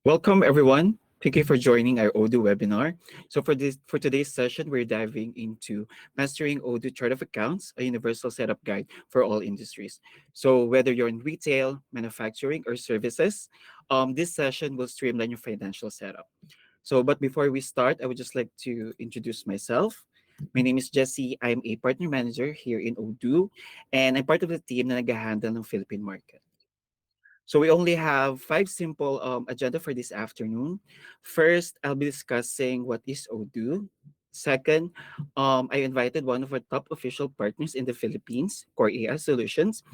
Welcome everyone. Thank you for joining our Odoo webinar. So for today's session, we're diving into Mastering Odoo Chart of Accounts, a universal setup guide for all industries. So whether you're in retail, manufacturing, or services, this session will streamline your financial setup. But before we start, I would just like to introduce myself. My name is Jesse. I'm a partner manager here in Odoo, and I'm part of the team na nag-handle ng Philippine market. So we only have five simple agenda for this afternoon. First, I'll be discussing what is Odoo. Second, I invited one of our top official partners in the Philippines, Core AI Solutions,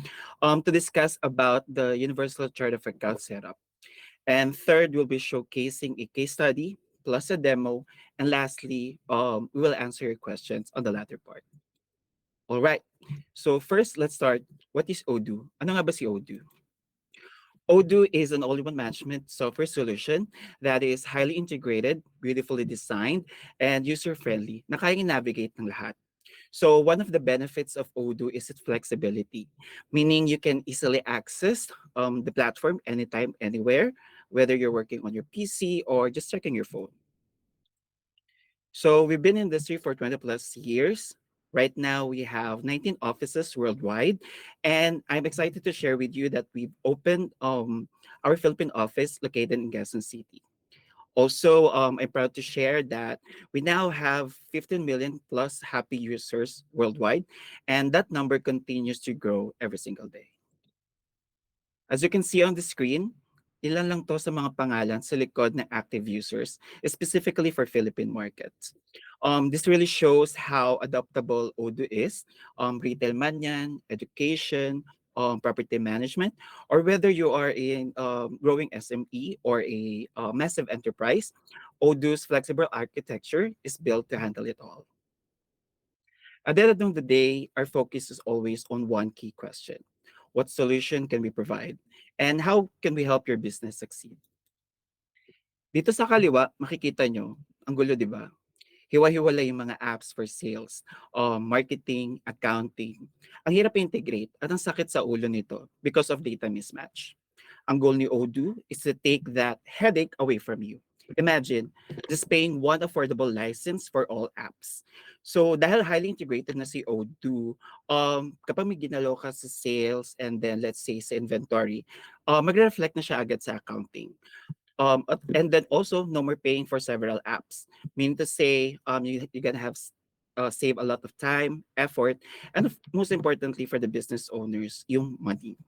to discuss about the Universal Chart of Account setup. And third, we'll be showcasing a case study plus a demo. And lastly, we will answer your questions on the latter part. All right. So first, let's start. What is Odoo? Ano nga ba si Odoo? Odoo is an all-in-one management software solution that is highly integrated, beautifully designed, and user-friendly na kayang navigate ng lahat. So one of the benefits of Odoo is its flexibility, meaning you can easily access the platform anytime, anywhere, whether you're working on your PC or just checking your phone. So we've been in the industry for 20 plus years. Right now, we have 19 offices worldwide. And I'm excited to share with you that we've opened our Philippine office located in Quezon City. Also, I'm proud to share that we now have 15 million plus happy users worldwide, and that number continues to grow every single day. As you can see on the screen, ilan lang to sa mga pangalan sa likod ng active users, specifically for Philippine markets. This really shows how adaptable Odoo is. Retail man yan, education, property management, or whether you are in growing SME or a massive enterprise, Odoo's flexible architecture is built to handle it all. At the end of the day, our focus is always on one key question. What solution can we provide? And how can we help your business succeed? Dito sa kaliwa, makikita nyo, ang gulo, di ba? Hiwa-hiwalay yung mga apps for sales, marketing, accounting. Ang hirap integrate at ang sakit sa ulo nito because of data mismatch. Ang goal ni Odoo is to take that headache away from you. Imagine, just paying one affordable license for all apps. So dahil highly integrated na si Odoo, kapag may ginalaw ka sa sales and then let's say sa inventory, magre-reflect na siya agad sa accounting. And then also, no more paying for several apps. Meaning to say, you're gonna have save a lot of time, effort, and most importantly for the business owners, yung money.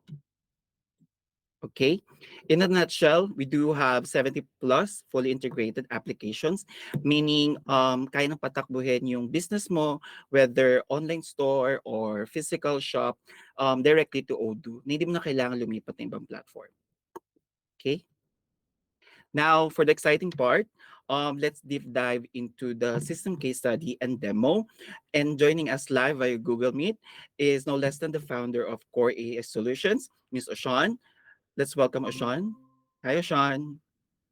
Okay, in a nutshell, we do have 70 plus fully integrated applications, meaning kaya nang patakbuhin yung business mo, whether online store or physical shop, directly to Odoo. Hindi mo na kailangan lumipat ng ibang platform. Okay. Now, for the exciting part, let's deep dive into the system case study and demo. And joining us live via Google Meet is no less than the founder of Core AS Solutions, Ms. Oshan. Let's welcome Oshan. Hi, Oshan.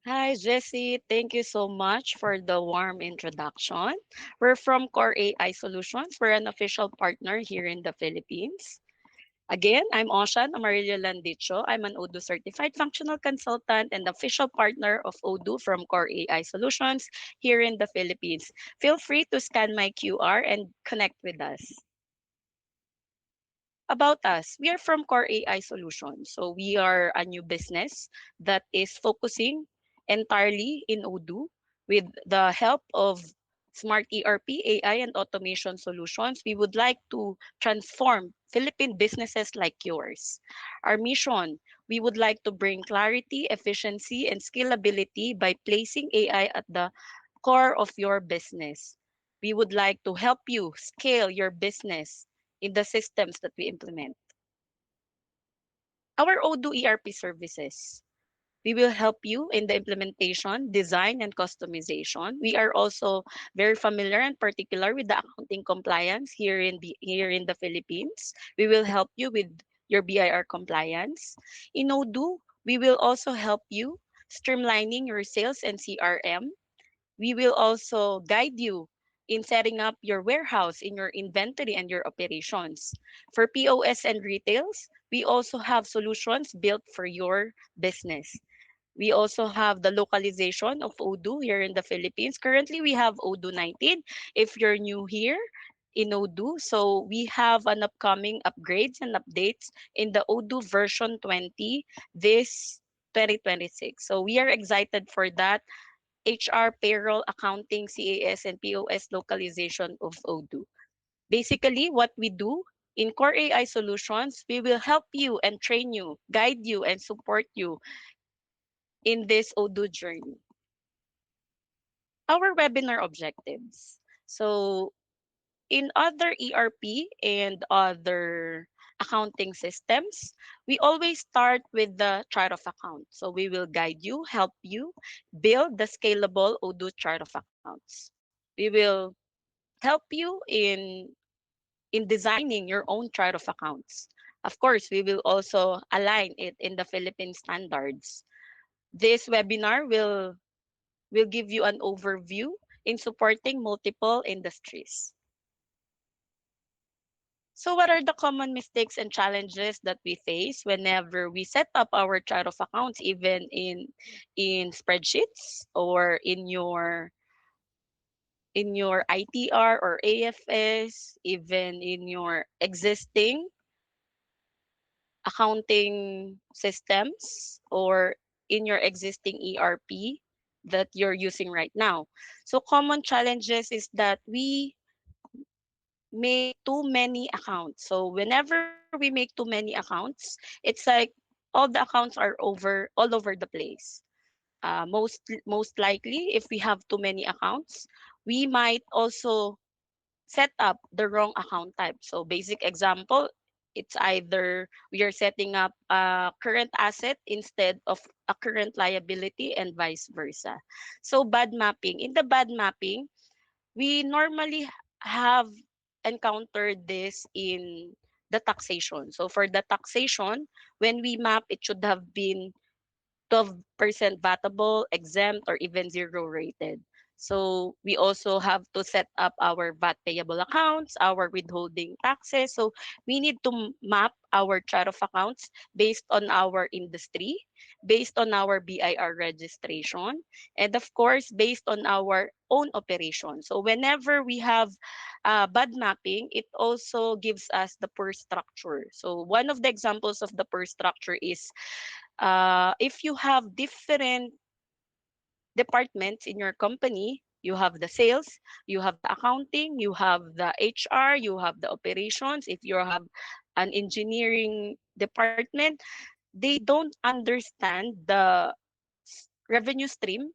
Hi, Jesse. Thank you so much for the warm introduction. We're from Core AI Solutions. We're an official partner here in the Philippines. Again, I'm Oshan Amarillo Landicho. I'm an Odoo certified functional consultant and official partner of Odoo from Core AI Solutions here in the Philippines. Feel free to scan my QR and connect with us. About us, we are from Core AI Solutions. So we are a new business that is focusing entirely in Odoo with the help of smart ERP, AI, and automation solutions. We would like to transform Philippine businesses like yours. Our mission, we would like to bring clarity, efficiency, and scalability by placing AI at the core of your business. We would like to help you scale your business in the systems that we implement. Our Odoo ERP services. We will help you in the implementation, design, and customization. We are also very familiar and particular with the accounting compliance here in the Philippines. We will help you with your BIR compliance. In Odoo, we will also help you streamlining your sales and CRM. We will also guide you in setting up your warehouse in your inventory and your operations. For POS and retails, we also have solutions built for your business. We also have the localization of Odoo here in the Philippines. Currently, we have Odoo 19. If you're new here in Odoo, so we have an upcoming upgrades and updates in the Odoo version 20 this 2026. So we are excited for that. HR, payroll, accounting, CAS, and POS localization of Odoo. Basically, what we do in Core AI Solutions, we will help you and train you, guide you, and support you in this Odoo journey. Our webinar objectives. So, in other ERP and other accounting systems, we always start with the chart of account. So, we will guide you, help you build the scalable Odoo chart of accounts. We will help you in designing your own chart of accounts. Of course, we will also align it in the Philippine standards. This webinar will give you an overview in supporting multiple industries. So what are the common mistakes and challenges that we face whenever we set up our chart of accounts, even in spreadsheets or in your ITR or AFS, even in your existing accounting systems or in your existing ERP that you're using right now. So common challenges is that we make too many accounts. So whenever we make too many accounts, it's like all the accounts are all over the place. Most likely, if we have too many accounts, we might also set up the wrong account type. So basic example, it's either we are setting up a current asset instead of a current liability and vice versa. So bad mapping. In the bad mapping, we normally have encountered this in the taxation. So for the taxation, when we map, it should have been 12% vatable, exempt, or even zero rated. So we also have to set up our VAT payable accounts, our withholding taxes. So we need to map our chart of accounts based on our industry, based on our BIR registration, and of course, based on our own operation. So whenever we have bad mapping, it also gives us the per structure. So one of the examples of the per structure is if you have different departments in your company, you have the sales, you have the accounting, you have the HR, you have the operations. If you have an engineering department, they don't understand the revenue stream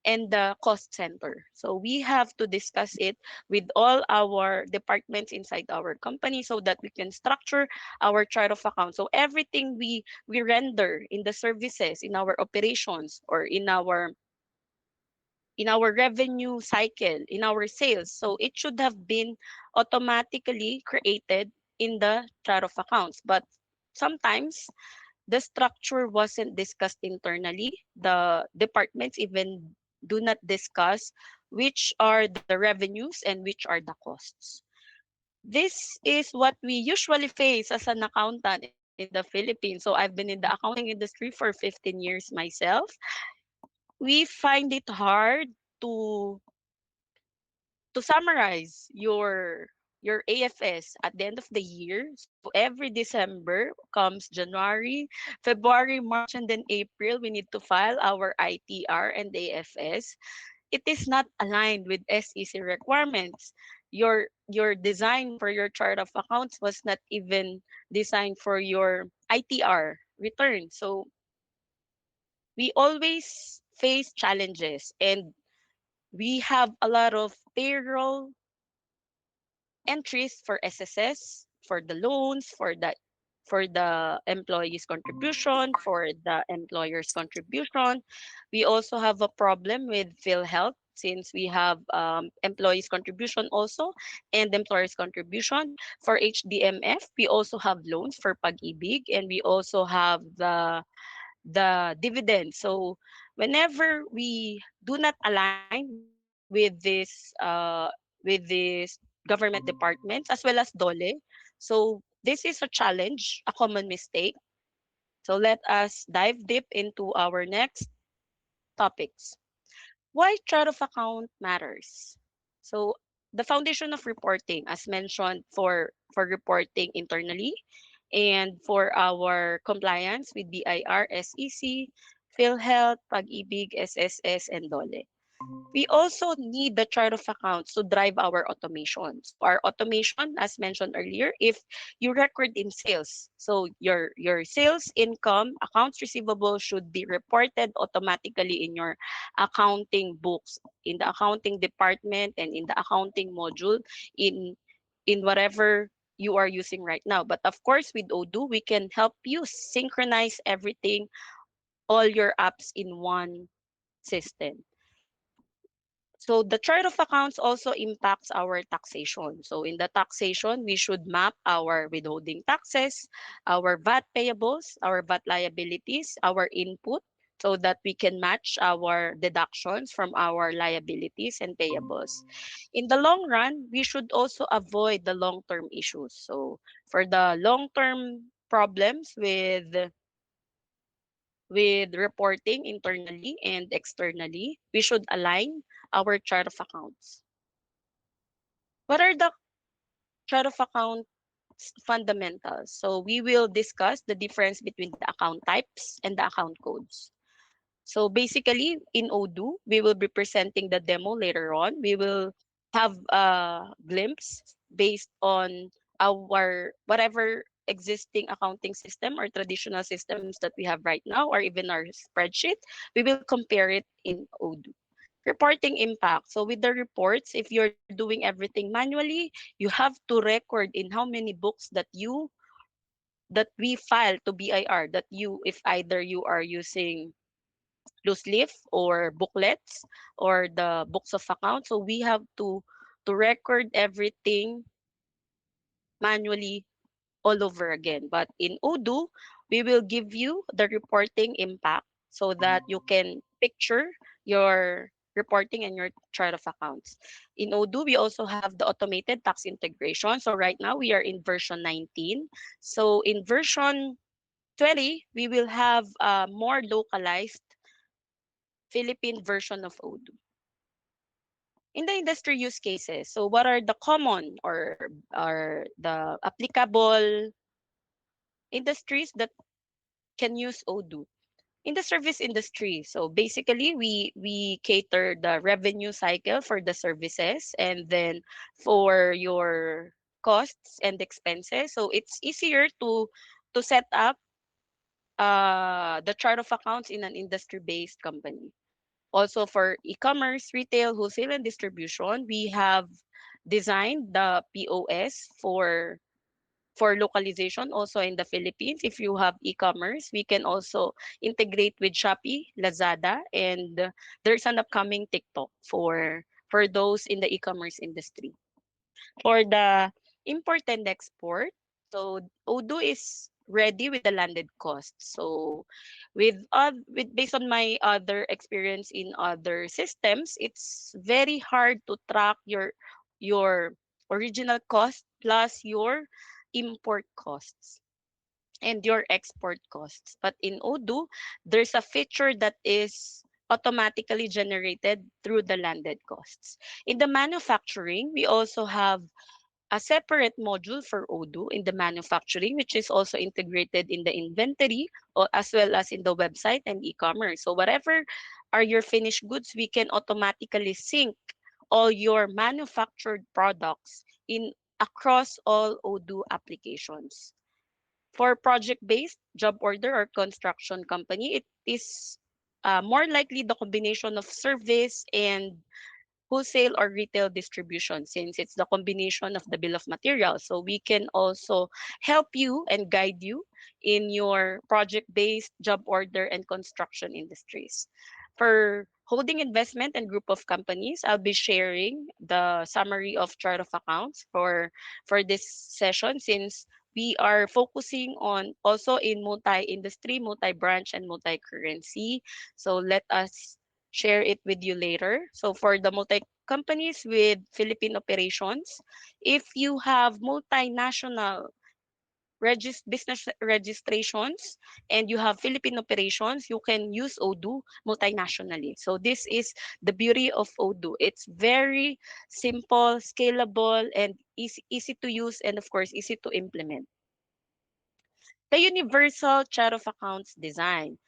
and the cost center. So we have to discuss it with all our departments inside our company so that we can structure our chart of accounts. So everything we render in the services, in our operations, or in our revenue cycle, in our sales. So it should have been automatically created in the chart of accounts. But sometimes the structure wasn't discussed internally. The departments even do not discuss which are the revenues and which are the costs. This is what we usually face as an accountant in the Philippines. So I've been in the accounting industry for 15 years myself. We find it hard to to summarize your AFS at the end of the year. So every December comes January, February, March, and then April, we need to file our ITR and AFS. It is not aligned with SEC requirements. Your design for your chart of accounts was not even designed for your ITR return. So we always face challenges, and we have a lot of payroll entries for SSS, for the loans, for the employees contribution, for the employer's contribution. We also have a problem with PhilHealth since we have employees contribution also and employers contribution. For HDMF, we also have loans for Pag-ibig, and we also have the dividend. So whenever we do not align with this government departments as well as DOLE, so this is a challenge, a common mistake. So let us dive deep into our next. topics. Why chart of account matters? So the foundation of reporting, as mentioned, for reporting internally and for our compliance with BIR, SEC, PhilHealth, Pag-ibig, SSS, and DOLE. We also need the chart of accounts to drive our automation. So our automation, as mentioned earlier, if you record in sales, so your sales income, accounts receivable should be reported automatically in your accounting books, in the accounting department, and in the accounting module, in in whatever you are using right now. But of course, with Odoo, we can help you synchronize everything, all your apps in one system. So the chart of accounts also impacts our taxation. So in the taxation, we should map our withholding taxes, our VAT payables, our VAT liabilities, our input, so that we can match our deductions from our liabilities and payables. In the long run, we should also avoid the long-term issues. So for the long-term problems with reporting internally and externally, we should align our chart of accounts. What are the chart of accounts fundamentals? So we will discuss the difference between the account types and the account codes. So basically, in Odoo, we will be presenting the demo later on. We will have a glimpse based on our whatever existing accounting system or traditional systems that we have right now, or even our spreadsheet. We will compare it in Odoo. Reporting impact. So with the reports, if you're doing everything manually, you have to record in how many books that we file to BIR, that you, if either you are using loose leaf or booklets or the books of accounts. So we have to record everything manually all over again. But in Odoo, we will give you the reporting impact so that you can picture your reporting and your chart of accounts. In Odoo, we also have the automated tax integration. So right now we are in version 19. So in version 20, we will have a more localized Philippine version of Odoo. In the industry use cases, so what are the common or the applicable industries that can use Odoo? In the service industry, so basically we cater the revenue cycle for the services, and then for your costs and expenses. So it's easier to set up the chart of accounts in an industry-based company. Also for e-commerce, retail, wholesale, and distribution, we have designed the POS for localization also in the Philippines. If you have e-commerce, we can also integrate with Shopee, Lazada, and there's an upcoming TikTok for those in the e-commerce industry. For the import and export, so Odoo is ready with the landed costs. So with based on my other experience in other systems, it's very hard to track your original cost plus your import costs and your export costs. But in Odoo, there's a feature that is automatically generated through the landed costs. In the manufacturing, we also have a separate module for Odoo in the manufacturing, which is also integrated in the inventory or as well as in the website and e-commerce. So whatever are your finished goods, we can automatically sync all your manufactured products in across all Odoo applications. For project-based job order or construction company, it is more likely the combination of service and wholesale or retail distribution, since it's the combination of the bill of materials. So we can also help you and guide you in your project-based job order and construction industries. For holding investment and group of companies, I'll be sharing the summary of chart of accounts for this session, since we are focusing on also in multi-industry, multi-branch, and multi-currency. So let us share it with you later. So for the multi companies with Philippine operations, if you have multinational business registrations, and you have Philippine operations, you can use Odoo multinationally. So this is the beauty of Odoo. It's very simple, scalable, and easy to use, and of course, easy to implement. The universal chart of accounts design.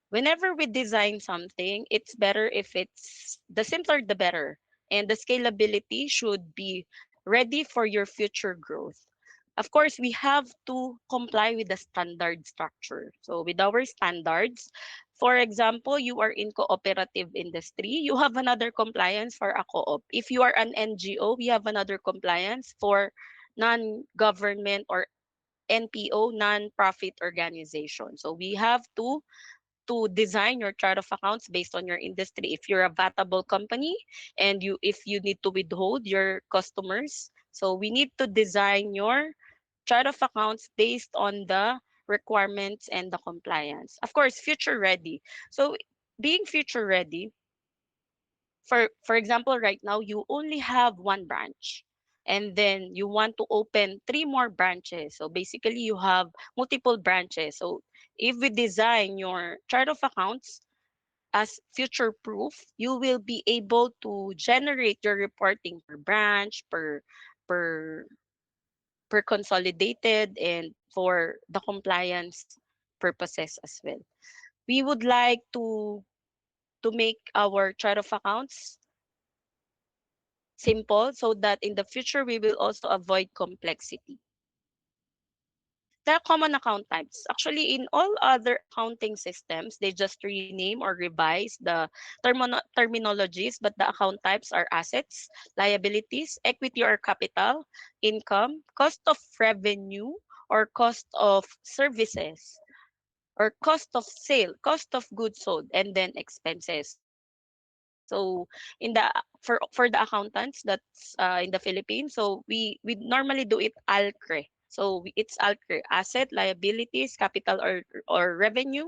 Whenever we design something, it's better if it's the simpler the better. And the scalability should be ready for your future growth. Of course, we have to comply with the standard structure. So with our standards, for example, you are in cooperative industry, you have another compliance for a co-op. If you are an NGO, we have another compliance for non-government or NPO, non-profit organization. So we have to design your chart of accounts based on your industry. If you're a vatable company and if you need to withhold your customers, so we need to design your chart of accounts based on the requirements and the compliance. Of course, future ready. So being future ready, for example, right now you only have one branch and then you want to open three more branches. So basically you have multiple branches. So if we design your chart of accounts as future proof, you will be able to generate your reporting per branch, per per consolidated, and for the compliance purposes as well. We would like to make our chart of accounts simple so that in the future we will also avoid complexity. The common account types. Actually, in all other accounting systems, they just rename or revise the terminologies, but the account types are assets, liabilities, equity or capital, income, cost of revenue or cost of services, or cost of sale, cost of goods sold, and then expenses. So in the for the accountants that's in the Philippines, so we normally do it ALCRE. So it's ALCRE, asset, liabilities, capital or revenue,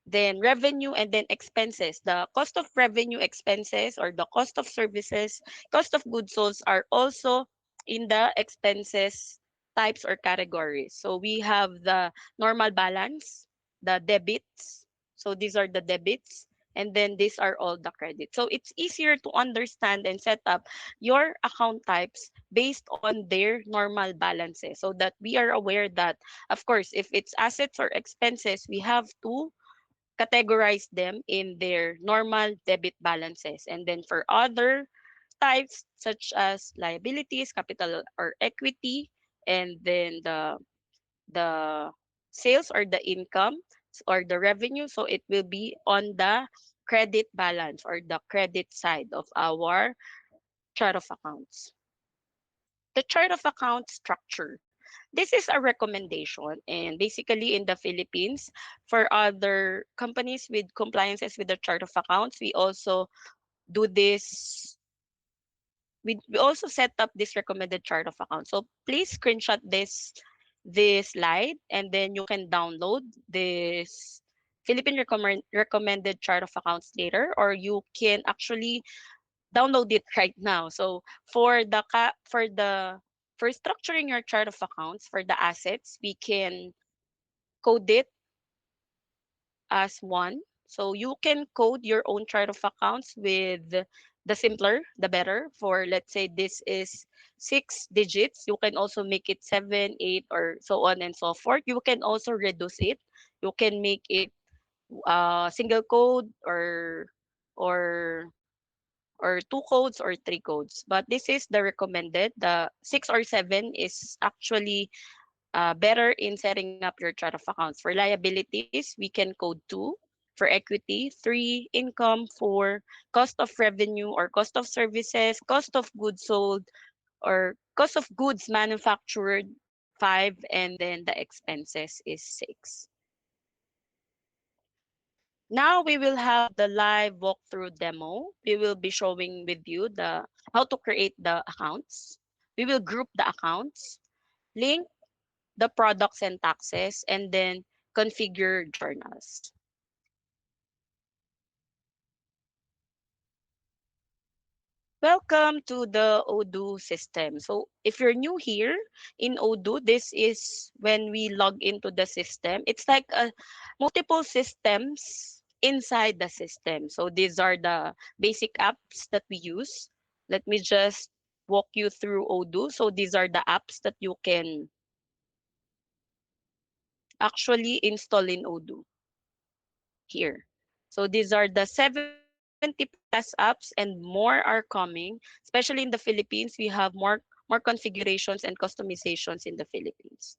then revenue, and then expenses. The cost of revenue, expenses, or the cost of services, cost of goods sold are also in the expenses types or categories. So we have the normal balance, the debits. So these are the debits. And then these are all the credits. So it's easier to understand and set up your account types based on their normal balances so that we are aware that, of course, if it's assets or expenses, we have to categorize them in their normal debit balances. And then for other types, such as liabilities, capital or equity, and then the sales or the income or the revenue, so it will be on the credit balance or the credit side of our chart of accounts. The chart of account structure. This is a recommendation, and basically in the Philippines, for other companies with compliances with the chart of accounts, we also do this. We also set up this recommended chart of accounts. So please screenshot this slide, and then you can download this Philippine recommended chart of accounts later, or you can actually download it right now. So for structuring your chart of accounts for the assets, we can code it as one. So you can code your own chart of accounts with the simpler, the better. For let's say this is 6 digits, you can also make it 7, 8, or so on and so forth. You can also reduce it. You can make it single code or or two codes or three codes. But this is the recommended. The 6 or 7 is actually better in setting up your chart of accounts. For liabilities, we can code 2. For equity, 3. Income, 4. Cost of revenue or cost of services, cost of goods sold, or cost of goods manufactured, 5. And then the expenses is 6. Now we will have the live walkthrough demo. We will be showing with you the how to create the accounts. We will group the accounts, link the products and taxes, and then configure journals. Welcome to the Odoo system. So if you're new here in Odoo, this is when we log into the system. It's like multiple systems inside the system. So these are the basic apps that we use. Let me just walk you through Odoo. So these are the apps that you can actually install in Odoo here. So these are the 70 plus apps and more are coming. Especially in the Philippines, we have more configurations and customizations in the Philippines.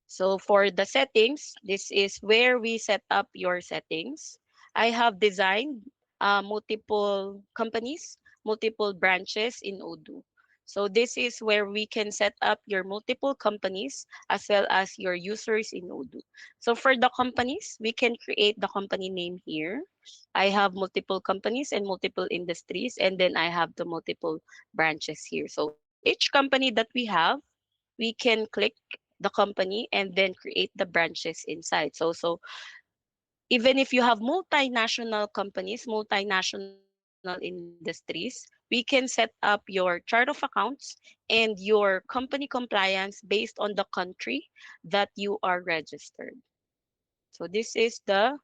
So for the settings, this is where we set up your settings. I have designed multiple companies, multiple branches in Odoo. So this is where we can set up your multiple companies as well as your users in Odoo. So for the companies, we can create the company name here. I have multiple companies and multiple industries, and then I have the multiple branches here. So each company that we have, we can click the company and then create the branches inside. So even if you have multinational companies, multinational industries, we can set up your chart of accounts and your company compliance based on the country that you are registered. So this is the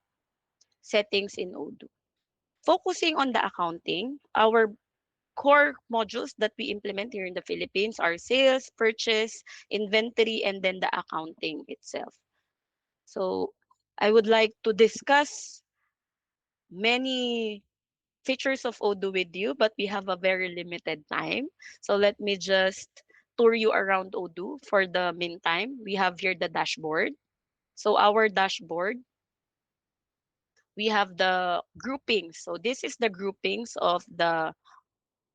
settings in Odoo. Focusing on the accounting, our core modules that we implement here in the Philippines are sales, purchase, inventory, and then the accounting itself. So I would like to discuss many features of Odoo with you, but we have a very limited time. So let me just tour you around Odoo for the meantime. We have here the dashboard. So our dashboard, we have the groupings. So this is the groupings of the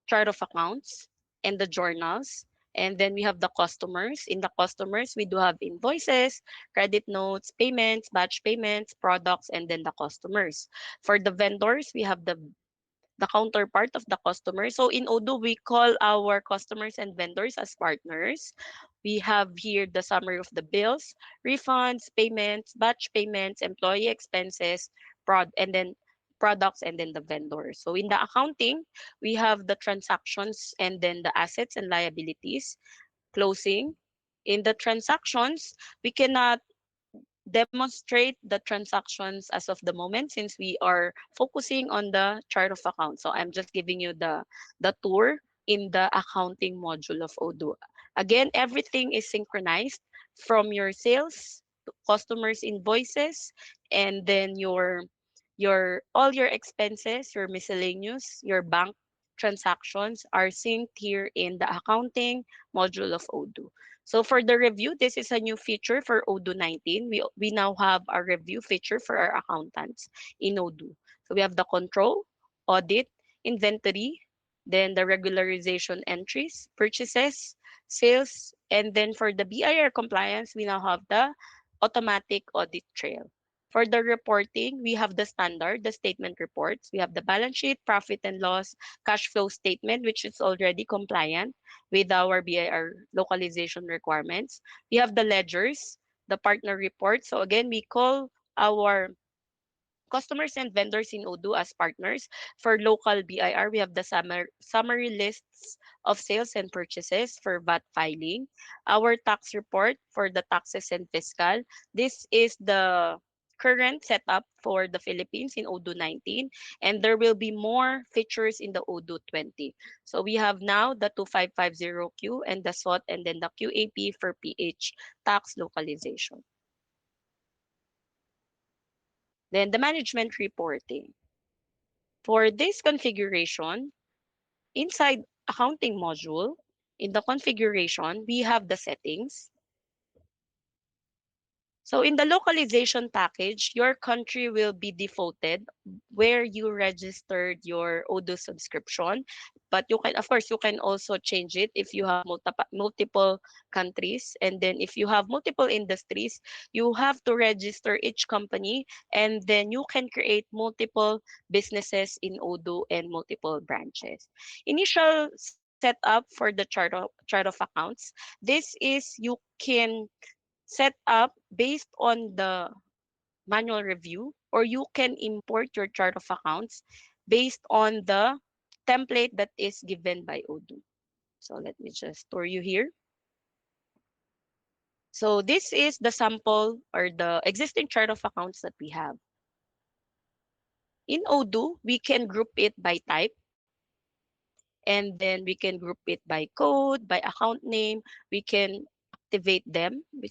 chart of accounts and the journals. And then we have the customers. In the customers, we do have invoices, credit notes, payments, batch payments, products, and then the customers. For the vendors, we have the counterpart of the customer. So in Odoo, we call our customers and vendors as partners. We have here the summary of the bills, refunds, payments, batch payments, employee expenses, and then products, and then the vendors. So in the accounting, we have the transactions and then the assets and liabilities, closing. In the transactions, we cannot demonstrate the transactions as of the moment since we are focusing on the chart of accounts. So I'm just giving you the tour in the accounting module of Odoo. Again, everything is synchronized from your sales, to customers invoices, and then your all your expenses, your miscellaneous, your bank transactions are synced here in the accounting module of Odoo. So for the review, this is a new feature for Odoo 19. We now have a review feature for our accountants in Odoo. So we have the control, audit, inventory, then the regularization entries, purchases, sales, and then for the BIR compliance, we now have the automatic audit trail. For the reporting, we have the standard, the statement reports. We have the balance sheet, profit and loss, cash flow statement, which is already compliant with our BIR localization requirements. We have the ledgers, the partner report. So again, we call our customers and vendors in Odoo as partners. For local BIR, we have the summary lists of sales and purchases for VAT filing. Our tax report for the taxes and fiscal. This is the current setup for the Philippines in Odoo 19, and there will be more features in the Odoo 20. So we have now the 2550Q and the SOT and then the QAP for PH tax localization. Then the management reporting. For this configuration, inside accounting module, in the configuration, we have the settings. So in the localization package, your country will be defaulted where you registered your Odoo subscription. But you can, of course, you can also change it if you have multiple countries. And then if you have multiple industries, you have to register each company and then you can create multiple businesses in Odoo and multiple branches. Initial setup for the chart of accounts. This is you can set up based on the manual review, or you can import your chart of accounts based on the template that is given by Odoo. So let me just tour you here. So this is the sample or the existing chart of accounts that we have. In Odoo, we can group it by type, and then we can group it by code, by account name. We can activate them. We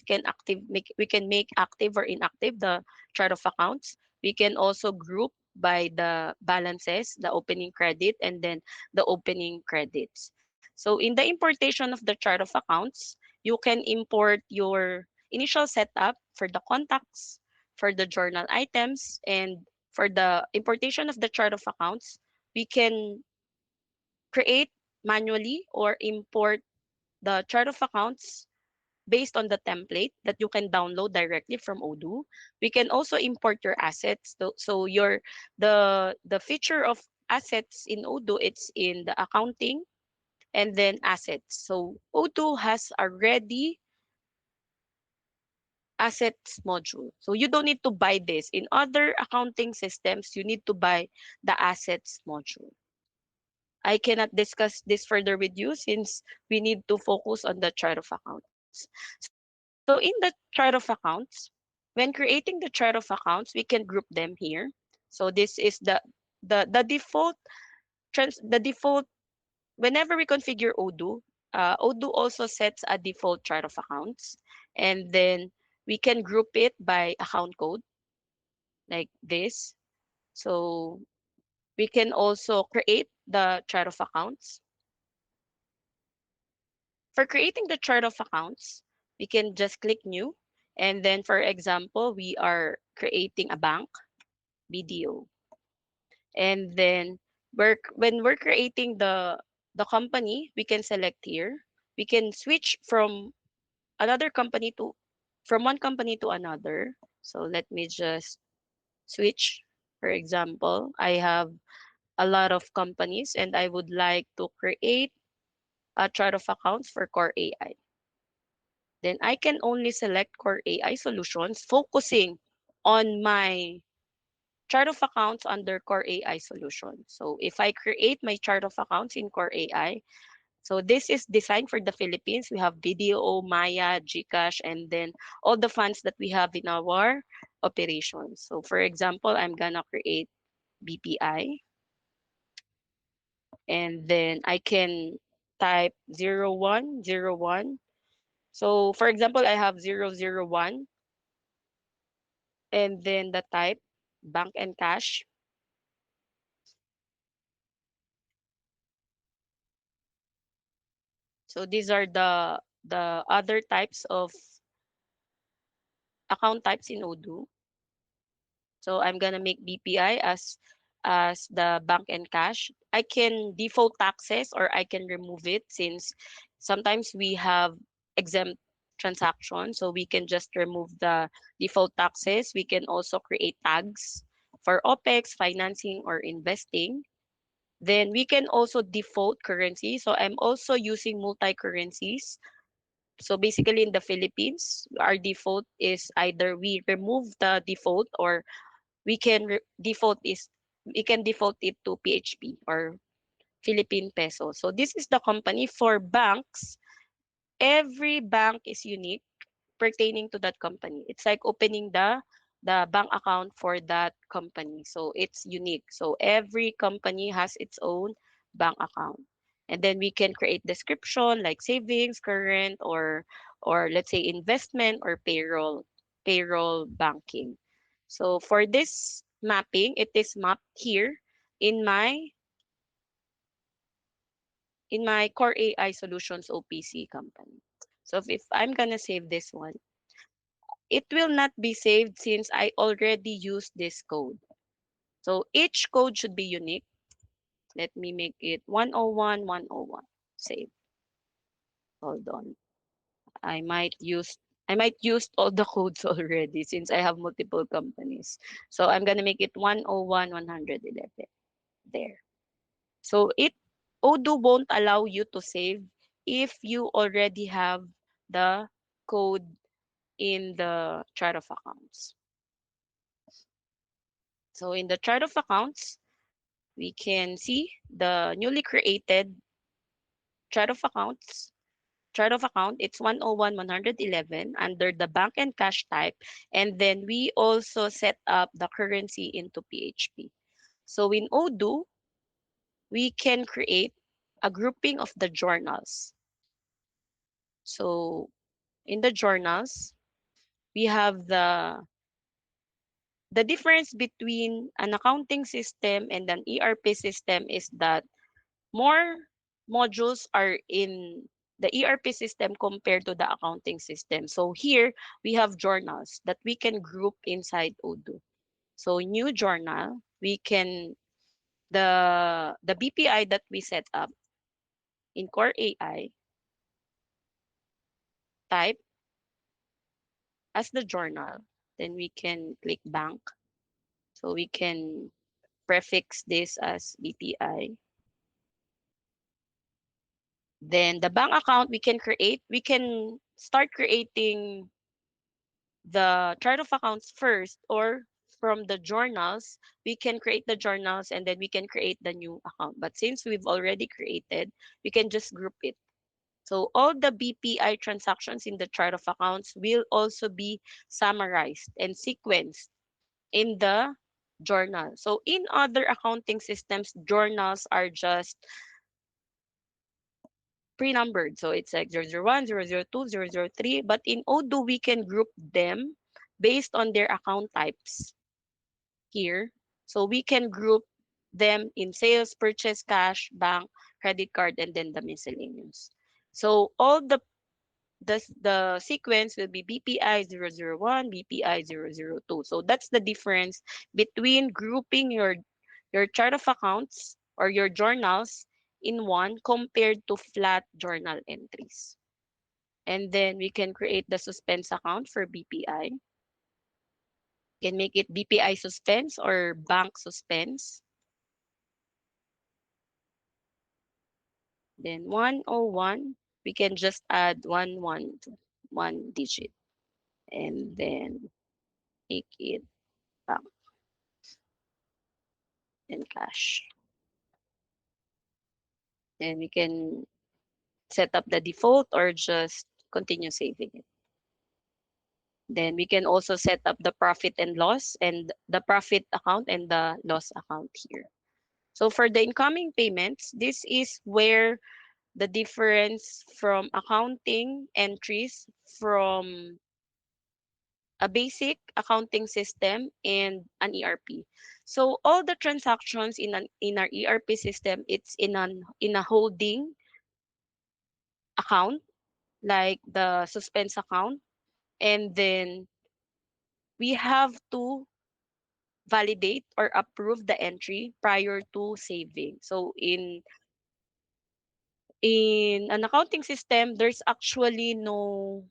can make active or inactive the chart of accounts. We can also group by the balances, the opening credit, and then the opening credits. So in the importation of the chart of accounts, you can import your initial setup for the contacts, for the journal items, and for the importation of the chart of accounts, we can create manually or import the chart of accounts based on the template that you can download directly from Odoo. We can also import your assets. So your the feature of assets in Odoo, it's in the accounting and then assets. So Odoo has a ready assets module. So you don't need to buy this. In other accounting systems, you need to buy the assets module. I cannot discuss this further with you since we need to focus on the chart of accounts. So in the chart of accounts, when creating the chart of accounts, we can group them here. So this is the default the default whenever we configure Odoo, Odoo also sets a default chart of accounts, and then we can group it by account code like this. So we can also create the chart of accounts. For creating the chart of accounts, we can just click new. And then, for example, we are creating a bank, BDO. And then, when we're creating the company, we can select here. We can switch another company to from one company to another. So let me just switch. For example, I have a lot of companies and I would like to create a chart of accounts for Core AI. Then I can only select Core AI solutions, focusing on my chart of accounts under Core AI solutions. So if I create my chart of accounts in Core AI, so this is designed for the Philippines. We have BDO, Maya, GCash, and then all the funds that we have in our operations. So for example, I'm gonna create BPI, and then I can type 0101. So for example, I have 001, and then the type bank and cash. So these are the other types of account types in Odoo. So I'm gonna make BPI as the bank and cash. I can default taxes or I can remove it since sometimes we have exempt transactions. So we can just remove the default taxes. We can also create tags for OPEX, financing, or investing. Then we can also default currency. So I'm also using multi-currencies. So basically in the Philippines, our default is either we remove the default or we can default it to PHP or Philippine peso. So this is the company. For banks, every bank is unique pertaining to that company. It's like opening the bank account for that company. So it's unique. So every company has its own bank account. And then we can create description like savings, current, or let's say investment or payroll banking. So for this mapping, it is mapped here in my in my Core AI Solutions OPC company. So if I'm gonna save this one, it will not be saved since I already used this code. So each code should be unique. Let me make it 101, 101. Save. Hold on. I might use I might use all the codes already since I have multiple companies. So I'm gonna make it 101, 111. There. So Odoo won't allow you to save if you already have the code in the chart of accounts. So in the chart of accounts, we can see the newly created chart of accounts. Chart of account, it's 101, 111 under the bank and cash type. And then we also set up the currency into PHP. So in Odoo, we can create a grouping of the journals. So in the journals, we have the difference between an accounting system and an ERP system is that more modules are in the ERP system compared to the accounting system. So here we have journals that we can group inside Odoo. So new journal, we can the BPI that we set up in Core AI type as the journal. Then we can click bank. So we can prefix this as BPI. Then the bank account we can start creating the chart of accounts first, or from the journals, we can create the journals and then we can create the new account. But since we've already created, we can just group it. So all the BPI transactions in the chart of accounts will also be summarized and sequenced in the journal. So in other accounting systems, journals are just pre-numbered. So it's like 001, 002, 003. But in Odoo, we can group them based on their account types here. So we can group them in sales, purchase, cash, bank, credit card, and then the miscellaneous. So all the sequence will be BPI 001, BPI 002. So that's the difference between grouping your chart of accounts or your journals in one compared to flat journal entries. And then we can create the suspense account for BPI. Can make it BPI suspense or bank suspense. Then 101, we can just add to one digit and then make it bank and cash. Then we can set up the default or just continue saving it. Then we can also set up the profit and loss and the profit account and the loss account here. So for the incoming payments, this is where the difference from accounting entries from a basic accounting system and an ERP. So all the transactions in our ERP system, it's in a holding account like the suspense account, and then we have to validate or approve the entry prior to saving. So in an accounting system, there's actually no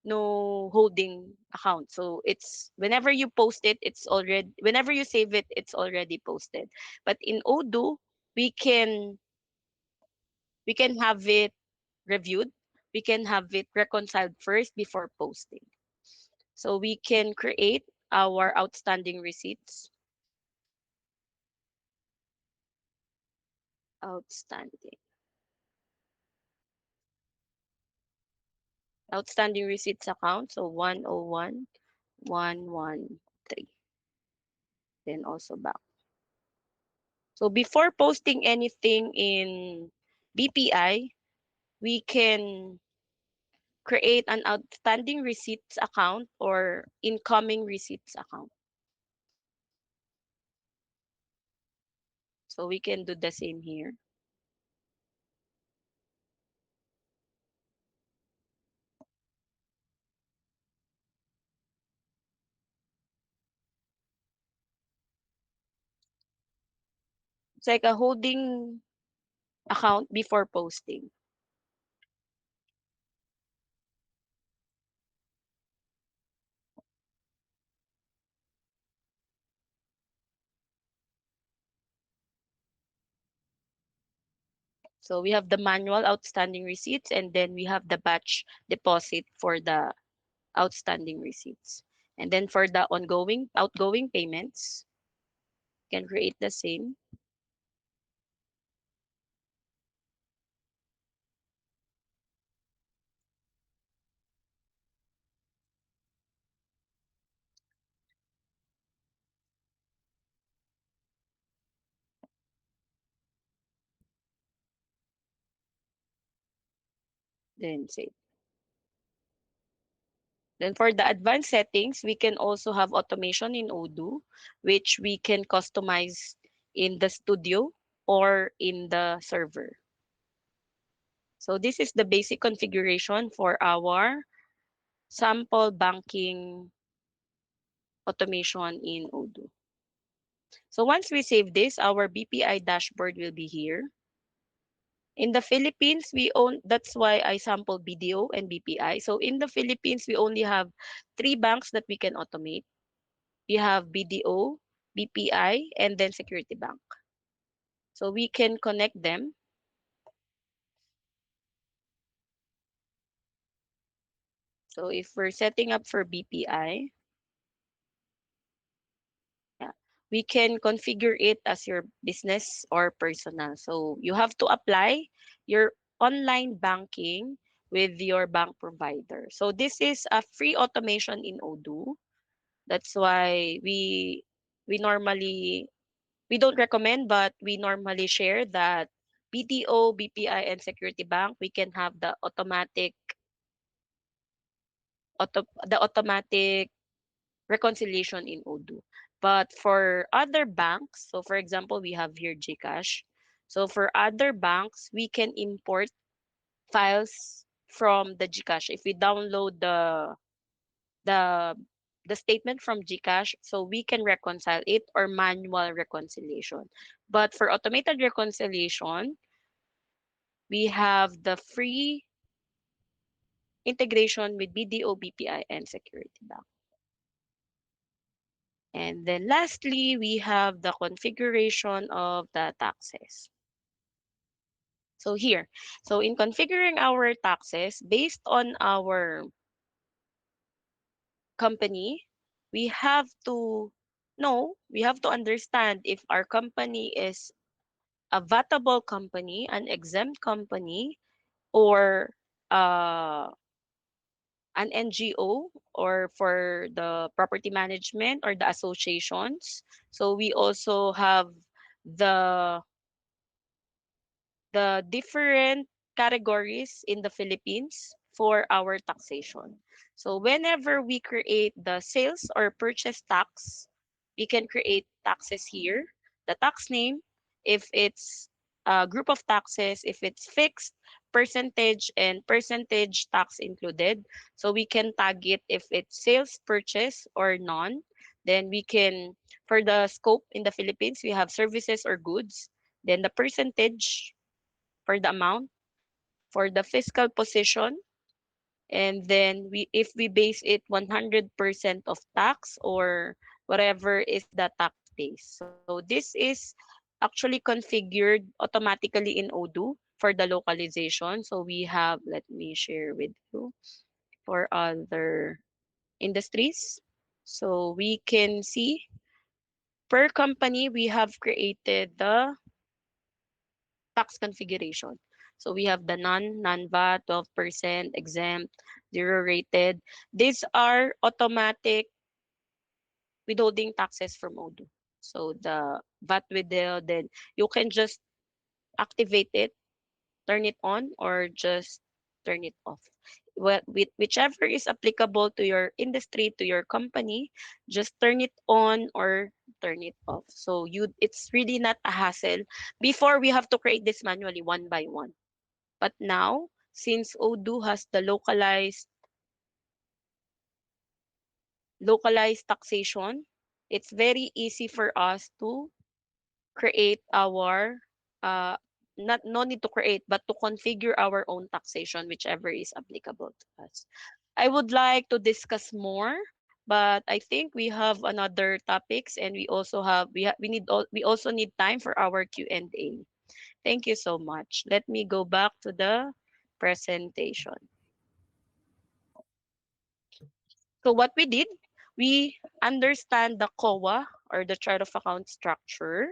holding account. So it's whenever you post it, it's already whenever you save it, it's already posted. But in Odoo, we can we can have it reviewed. We can have it reconciled first before posting. So we can create our outstanding outstanding receipts account. So 101, 113. Then also back. So before posting anything in BPI, we can create an outstanding receipts account or incoming receipts account. So we can do the same here. It's like a holding account before posting. So we have the manual outstanding receipts and then we have the batch deposit for the outstanding receipts. And then for the ongoing outgoing payments, can create the same. Then save. Then for the advanced settings, we can also have automation in Odoo, which we can customize in the studio or in the server. So this is the basic configuration for our sample banking automation in Odoo. So once we save this, our BPI dashboard will be here. In the Philippines, we own, that's why I sample BDO and BPI. So in the Philippines, we only have three banks that we can automate. We have BDO, BPI, and then Security Bank. So we can connect them. So if we're setting up for BPI, yeah, we can configure it as your business or personal. So you have to apply your online banking with your bank provider. So this is a free automation in Odoo. That's why we normally we don't recommend, but we normally share that BDO, BPI, and Security Bank, we can have the automatic reconciliation in Odoo. But for other banks, so for example, we have here GCash. So for other banks, we can import files from the GCash. If we download the the statement from GCash, so we can reconcile it or manual reconciliation. But for automated reconciliation, we have the free integration with BDO, BPI, and Security Bank. And then lastly, we have the configuration of the taxes. So here, so in configuring our taxes based on our company, we have to we have to understand if our company is a vatable company, an exempt company, or uh, an NGO, or for the property management or the associations. So we also have the different categories in the Philippines for our taxation. So whenever we create the sales or purchase tax, we can create taxes here, the tax name, if it's a group of taxes, if it's fixed, percentage, and percentage tax included. So we can tag it if it's sales, purchase, or none. Then we can, for the scope in the Philippines, we have services or goods. Then the percentage for the amount, for the fiscal position, and then we if we base it 100% of tax or whatever is the tax base. So this is actually configured automatically in Odoo for the localization. So we have, let me share with you for other industries. So we can see per company we have created the tax configuration. So we have the non-VAT, 12%, exempt, zero rated. These are automatic withholding taxes from Odoo. So the VAT withheld, then you can just activate it, turn it on, or just turn it off. Well, whichever is applicable to your industry, to your company, just turn it on or turn it off. So it's really not a hassle. Before we have to create this manually one by one. But now, since Odoo has the localized taxation, it's very easy for us to create our uh not no need to create but to configure our own taxation whichever is applicable to us. I would like to discuss more, but I think we have another topics, and we also need time for our Q&A. Thank you so much. Let me go back to the presentation. So what we did, we understand the COA, or the chart of account structure.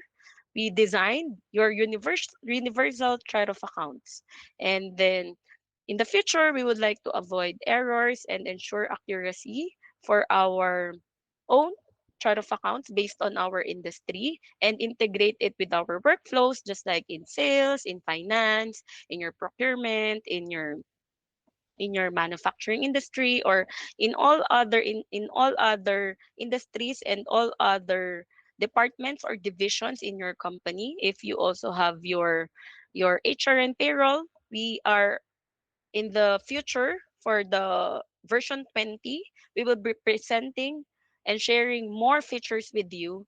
We designed your universal chart of accounts. And then in the future, we would like to avoid errors and ensure accuracy for our own chart of accounts based on our industry, and integrate it with our workflows, just like in sales, in finance, in your procurement, in your in your manufacturing industry, or in all other industries and all other departments or divisions in your company. If you also have your HR and payroll, we are in the future for the version 20, we will be presenting and sharing more features with you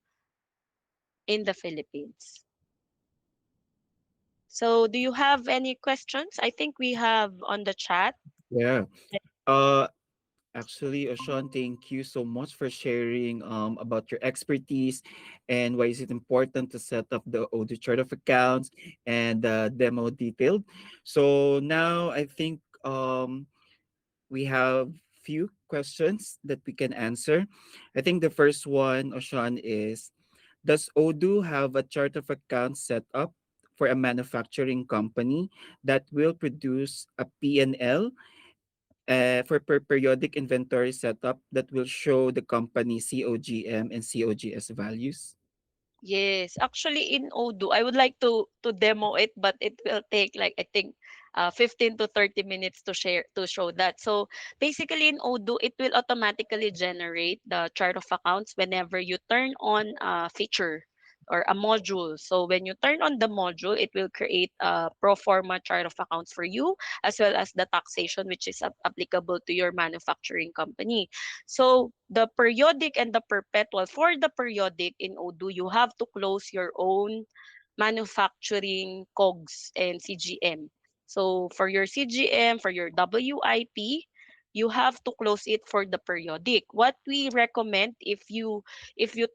in the Philippines. So, do you have any questions? I think we have on the chat. Yeah. Uh, Actually, Oshan, thank you so much for sharing about your expertise and why is it important to set up the Odoo chart of accounts and the demo detailed. So now I think we have few questions that we can answer. I think the first one, Oshan, is does Odoo have a chart of accounts set up for a manufacturing company that will produce a P&L for periodic inventory setup that will show the company COGM and COGS values? Yes, actually in Odoo, I would like to demo it, but it will take like I think 15 to 30 minutes to show that. So basically in Odoo, it will automatically generate the chart of accounts whenever you turn on a feature or a module. So when you turn on the module, it will create a pro forma chart of accounts for you, as well as the taxation which is applicable to your manufacturing company. So the periodic and the perpetual, for the periodic in Odoo, you have to close your own manufacturing COGS and CGM. So for your CGM, for your WIP, you have to close it for the periodic. What we recommend, if you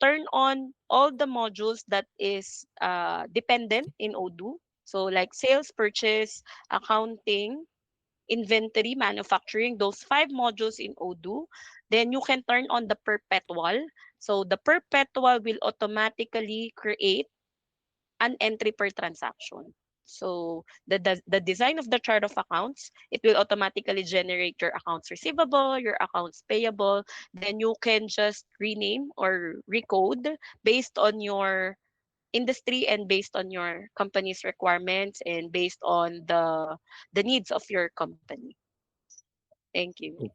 turn on all the modules that is dependent in Odoo, so like sales, purchase, accounting, inventory, manufacturing, those five modules in Odoo, then you can turn on the perpetual. So the perpetual will automatically create an entry per transaction. So the design of the chart of accounts, it will automatically generate your accounts receivable, your accounts payable. Then you can just rename or recode based on your industry and based on your company's requirements and based on the needs of your company. Thank you. O-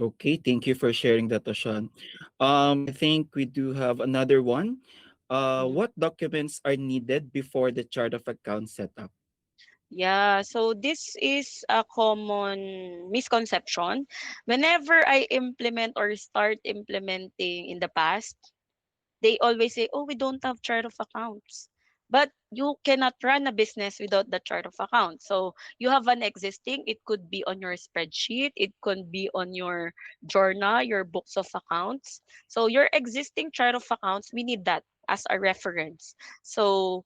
Okay, thank you for sharing that, Oshan. I think we do have another one. Mhm. What documents are needed before the chart of accounts setup? Yeah, so this is a common misconception. Whenever I implement or start implementing in the past, they always say, "Oh, we don't have chart of accounts." But you cannot run a business without the chart of accounts. So you have an existing, it could be on your spreadsheet, it could be on your journal, your books of accounts. So your existing chart of accounts, we need that as a reference. So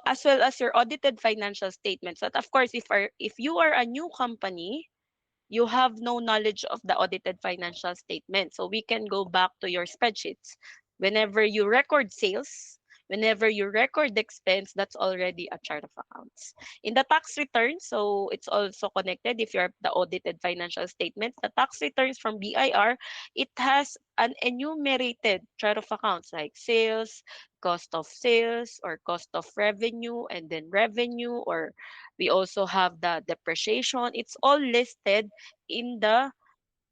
as well as your audited financial statements. But of course, if you are a new company, you have no knowledge of the audited financial statement. So we can go back to your spreadsheets. Whenever you record sales, whenever you record expense, that's already a chart of accounts. In the tax return, so it's also connected if you're the audited financial statements, the tax returns from BIR, it has an enumerated chart of accounts like sales, cost of sales, or cost of revenue, and then revenue, or we also have the depreciation. It's all listed in the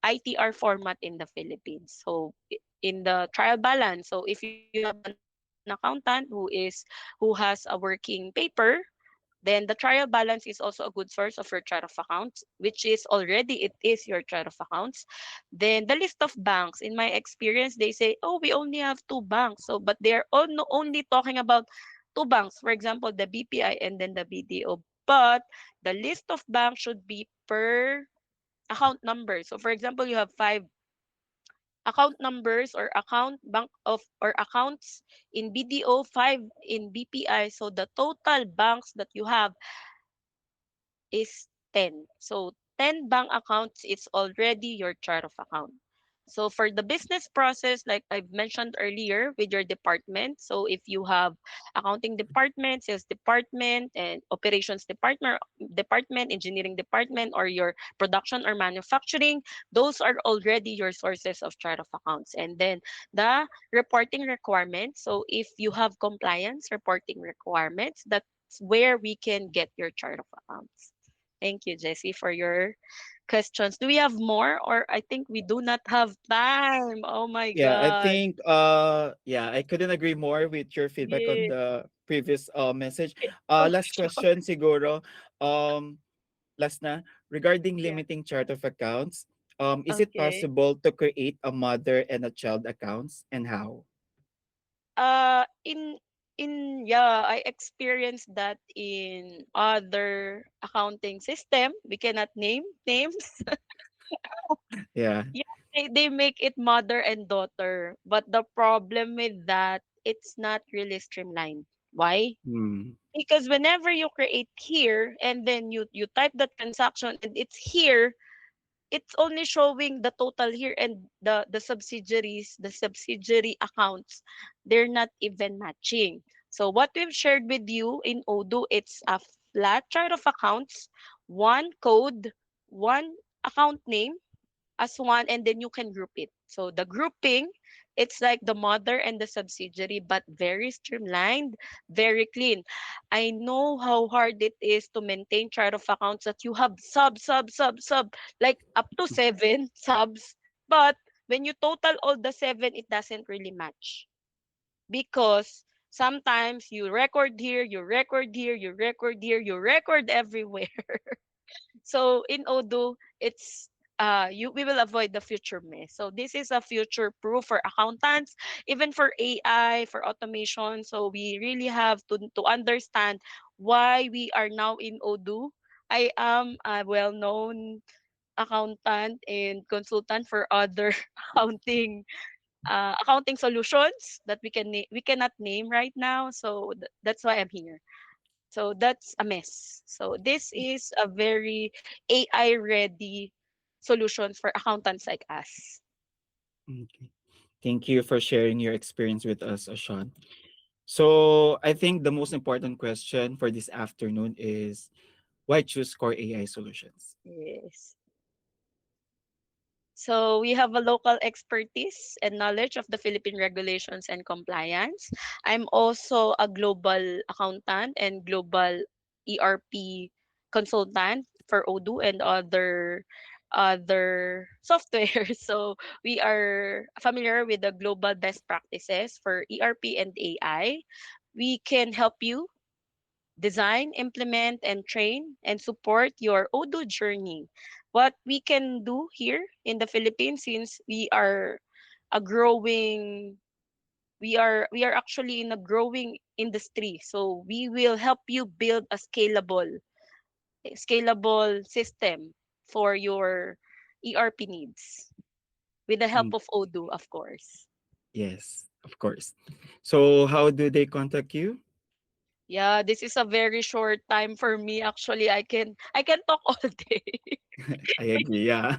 ITR format in the Philippines. So in the trial balance, so if you have an accountant who has a working paper, then the trial balance is also a good source of your chart of accounts, which is already it is your chart of accounts. Then the list of banks. In my experience, they say, "Oh, we only have two banks." So, but they're only talking about two banks. For example, the BPI and then the BDO. But the list of banks should be per account number. So, for example, you have five account numbers or account bank of or accounts in BDO, five in BPI. So the total banks that you have is 10. So 10 bank accounts is already your chart of account. So for the business process, like I've mentioned earlier with your department, so if you have accounting department, sales department, and operations department, engineering department, or your production or manufacturing, those are already your sources of chart of accounts. And then the reporting requirements. So if you have compliance reporting requirements, that's where we can get your chart of accounts. Thank you, Jessie, for your questions. Do we have more, or I think we do not have time? Oh my Yeah, I God. think yeah, I couldn't agree more with your feedback on Yeah. the previous message. Oh, Last question siguro. Um Last na, regarding yeah. limiting chart of accounts, is it Okay. possible to create a mother and a child accounts and how? In yeah, I experienced that in other accounting system. We cannot name names. Yeah. Yeah, they make it mother and daughter, but the problem with that, it's not really streamlined. Why? Hmm. Because whenever you create here and then you type the transaction and it's here, it's only showing the total here, and the subsidiaries, the subsidiary accounts, they're not even matching. So what we've shared with you in Odoo, it's a flat chart of accounts, one code, one account name as one, and then you can group it. So the grouping, it's like the mother and the subsidiary, but very streamlined, very clean. I know how hard it is to maintain chart of accounts that you have sub, like up to seven subs. But when you total all the seven, it doesn't really match, because sometimes you record here, you record here, you record here, you record everywhere. So in Odoo, it's we will avoid the future mess. So this is a future proof for accountants, even for AI, for automation. So we really have to understand why we are now in Odoo. I am a well-known accountant and consultant for other accounting solutions that we cannot name right now. So that's why I'm here. So that's a mess. So this is a very AI ready solutions for accountants like us. Okay. Thank you for sharing your experience with us, Sean. So I think the most important question for this afternoon is why choose Core AI Solutions? Yes. So we have a local expertise and knowledge of the Philippine regulations and compliance. I'm also a global accountant and global ERP consultant for Odoo and other software. So we are familiar with the global best practices for ERP and AI. We can help you design, implement, and train and support your Odoo journey. What we can do here in the Philippines, since a growing we are actually in a growing industry. So we will help you build a scalable system for your ERP needs with the help Mm, of Odoo, of course. yes, of course. So how do they contact you? Yeah, this is a very short time for me. Actually, I can talk all day. I agree. Yeah.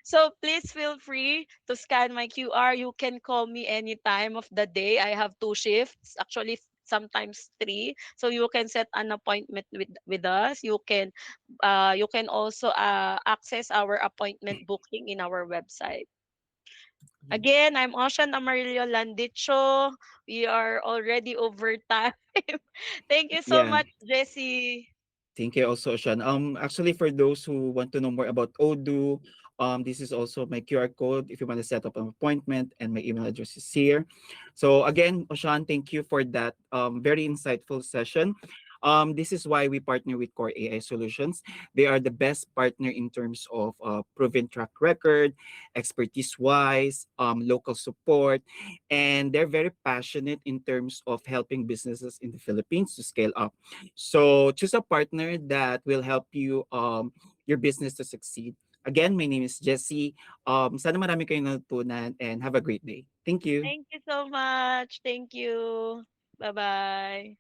So please feel free to scan my QR. You can call me any time of the day. I have two shifts, actually sometimes three. So you can set an appointment with us. You can also access our appointment booking in our website. Again, I'm Ocean Amarillo Landicho. We are already over time. Thank you so Yeah. much, Jessie. Thank you also, Sean. Actually, for those who want to know more about Odoo, this is also my QR code if you want to set up an appointment, and my email address is here. So again, Oshan, thank you for that very insightful session. This is why we partner with Core AI Solutions. They are the best partner in terms of proven track record, expertise-wise, local support, and they're very passionate in terms of helping businesses in the Philippines to scale up. So choose a partner that will help you your business to succeed. Again, my name is Jessie. Sana marami kayong natutunan and have a great day. Thank you. Thank you so much. Thank you. Bye bye.